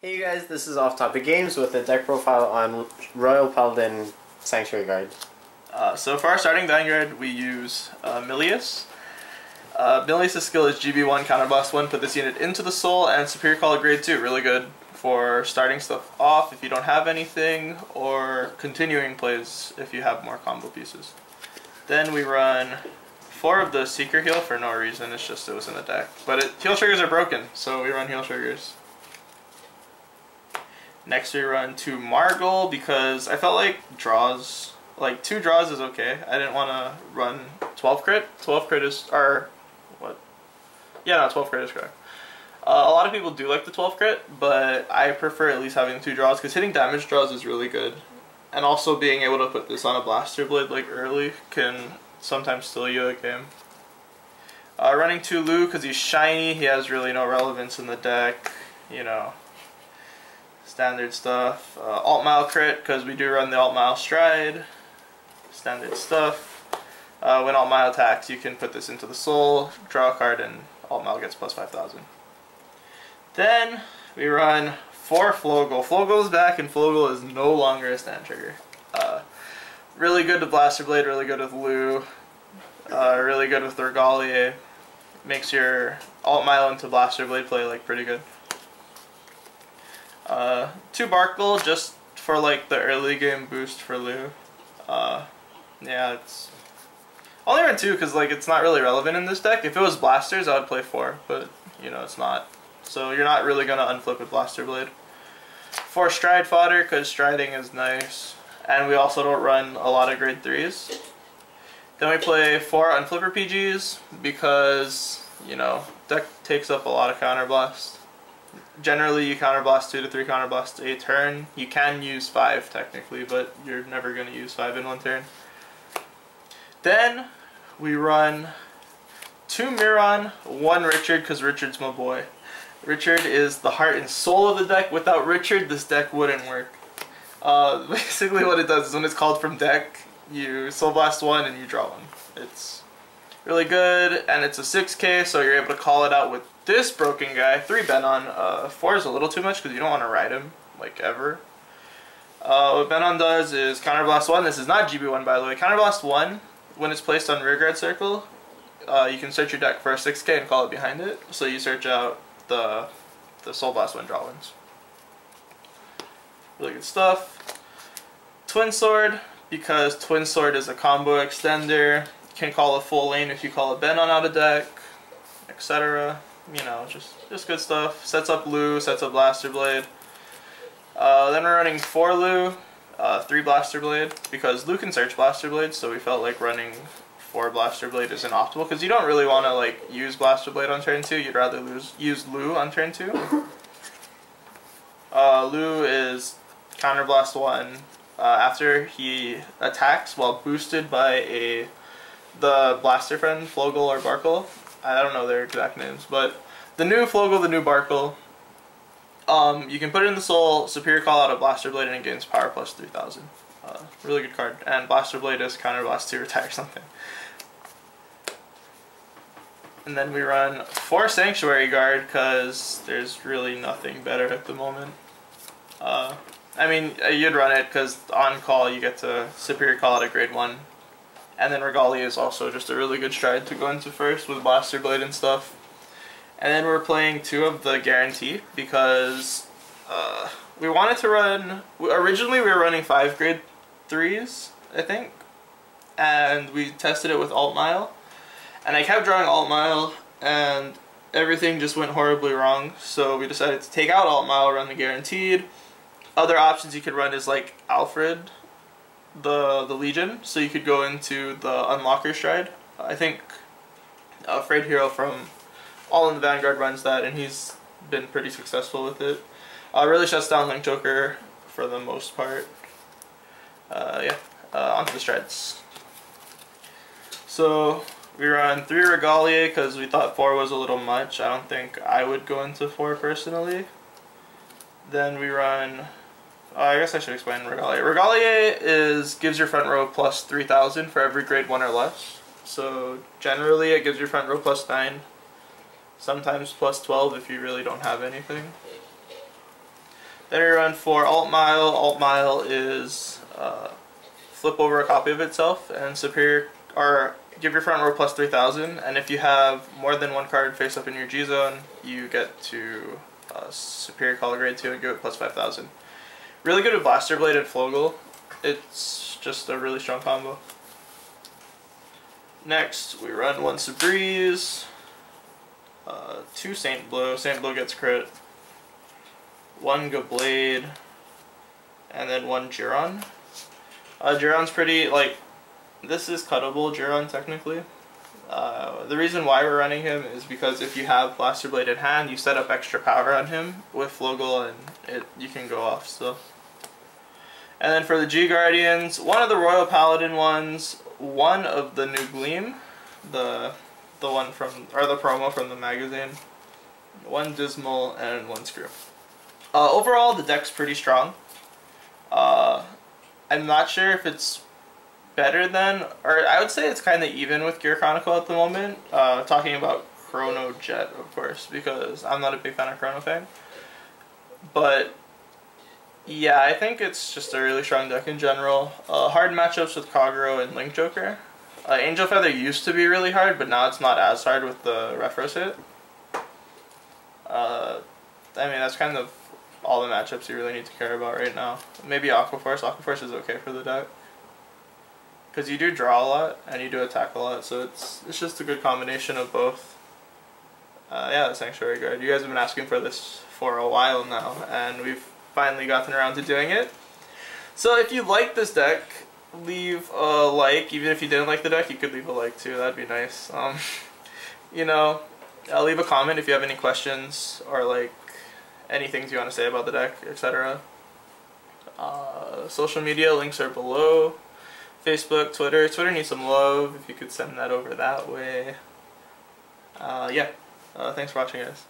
Hey you guys, this is OffTopicGames with a deck profile on Royal Paladin Sanctuary Guard. So for our starting Vanguard, we use Milius. Milius' skill is GB1, Counterblast 1, put this unit into the soul, and Superior Call grade 2. Really good for starting stuff off if you don't have anything, or continuing plays if you have more combo pieces. Then we run 4 of the Seeker Heal for no reason, it's just it was in the deck. But heal triggers are broken, so we run heal triggers. Next we run 2 Barcgal because I felt like draws, like 2 draws is okay. I didn't want to run 12 crit. 12 crit is, or what? Yeah, no, 12 crit is correct. A lot of people do like the 12 crit, but I prefer at least having 2 draws because hitting damage draws is really good. And also being able to put this on a Blaster Blade like early can sometimes steal you a game. Running 2 Llew because he's shiny, he has really no relevance in the deck, you know. Standard stuff. Alt Mile crit because we do run the Alt Mile stride. Standard stuff. When Alt Mile attacks, you can put this into the soul, draw a card, and Alt Mile gets plus 5,000. Then we run 4 Flogal. Flogal is back, and Flogal is no longer a stand trigger. Really good with Blaster Blade, really good with Llew, really good with Barcgal. Makes your Alt Mile into Blaster Blade play like pretty good. 2 Barcgal just for like the early game boost for Llew. Yeah, it's only run 2 because like it's not really relevant in this deck. If it was blasters, I would play 4, but you know it's not. So you're not really gonna unflip with Blaster Blade. 4 Stride Fodder because striding is nice, and we also don't run a lot of grade 3s. Then we play 4 Unflipper PGs because you know deck takes up a lot of counterblast. Generally, you counterblast 2 to 3 counterblasts a turn. You can use 5 technically, but you're never going to use 5 in 1 turn. Then we run 2 Miron, 1 Richard because Richard's my boy. Richard is the heart and soul of the deck. Without Richard, this deck wouldn't work. Basically, what it does is when it's called from deck, you Soul Blast 1 and you draw 1. It's really good, and it's a 6k, so you're able to call it out with this broken guy. 3 Benon. 4 is a little too much because you don't want to ride him, like, ever. What Benon does is Counterblast 1. This is not GB1, by the way. Counterblast 1, when it's placed on Rearguard Circle, you can search your deck for a 6k and call it behind it. So you search out the Soul Blast 1 draw ones. Really good stuff. Twin Sword, because Twin Sword is a combo extender. Can call a full lane if you call a Benon out of deck, etc. You know, just good stuff. Sets up Llew, sets up Blaster Blade. Then we're running 4 Llew, 3 Blaster Blade, because Llew can search Blaster Blade, so we felt like running 4 Blaster Blade isn't optimal, because you don't really want to like use Blaster Blade on turn 2, you'd rather use Llew on turn 2. Llew is Counterblast 1 after he attacks while boosted by the Blaster friend, Flogal or Barcgal. I don't know their exact names, but the new Flogal, the new Barcgal, you can put it in the soul, Superior Call out a Blaster Blade, and it gains power plus 3,000. Really good card. And Blaster Blade is Counterblast to retire something. And then we run 4 Sanctuary Guard because there's really nothing better at the moment. I mean, you'd run it because on call you get to Superior Call out a grade 1. And then Barcgal is also just a really good stride to go into first with Blaster Blade and stuff. And then we're playing 2 of the Guarantee because we wanted to run... Originally we were running 5 grade 3s, I think. And we tested it with Alt Mile. And I kept drawing Alt Mile and everything just went horribly wrong. So we decided to take out Alt Mile, run the Guaranteed. Other options you could run is like Alfred, the Legion, so you could go into the Unlocker Stride. I think Fred Hero from All in the Vanguard runs that, and he's been pretty successful with it. Really shuts down Link Joker for the most part. Yeah, onto the strides. So we run 3 Barcgal because we thought 4 was a little much. I don't think I would go into 4 personally. Then we run... I guess I should explain Barcgal. Barcgal gives your front row plus 3,000 for every grade 1 or less. So generally it gives your front row plus 9. sometimes plus 12 if you really don't have anything. Then we run 4 Alt Mile. Alt Mile is flip over a copy of itself and superior, or give your front row plus 3,000. And if you have more than one card face up in your G zone, you get to superior color grade 2 and give it plus 5,000. Really good with Blaster Blade and Flogal. It's just a really strong combo. Next, we run 1 Sabreeze, 2 Saint Blow. Saint Blow gets crit. 1 Gablade, and then 1 Giron. Giron's pretty, like, this is cuttable Giron technically. The reason why we're running him is because if you have Blaster Blade in hand, you set up extra power on him with Flogal and you can go off still. And then for the G Guardians, 1 of the Royal Paladin ones, 1 of the new Gleam, the one from, or the promo from the magazine, 1 Dismal, and 1 Screw. Overall, the deck's pretty strong. I'm not sure if it's better than, or I would say it's kind of even with Gear Chronicle at the moment. Talking about Chrono Jet, of course, because I'm not a big fan of Chrono Fang. But yeah, I think it's just a really strong deck in general. Hard matchups with Kagero and Link Joker. Angel Feather used to be really hard, but now it's not as hard with the Refros hit. I mean, that's kind of all the matchups you really need to care about right now. Maybe Aquaforce. Aquaforce is okay for the deck, because you do draw a lot and you do attack a lot, so it's just a good combination of both. Yeah, the Sanctuary Guard. You guys have been asking for this for a while now, and we've finally gotten around to doing it. So if you like this deck, leave a like. Even if you didn't like the deck, you could leave a like too. That'd be nice. You know, I'll leave a comment if you have any questions or like any things you want to say about the deck, etc. Social media links are below. Facebook, Twitter. Twitter needs some love. If you could send that over that way. Yeah. Thanks for watching, guys.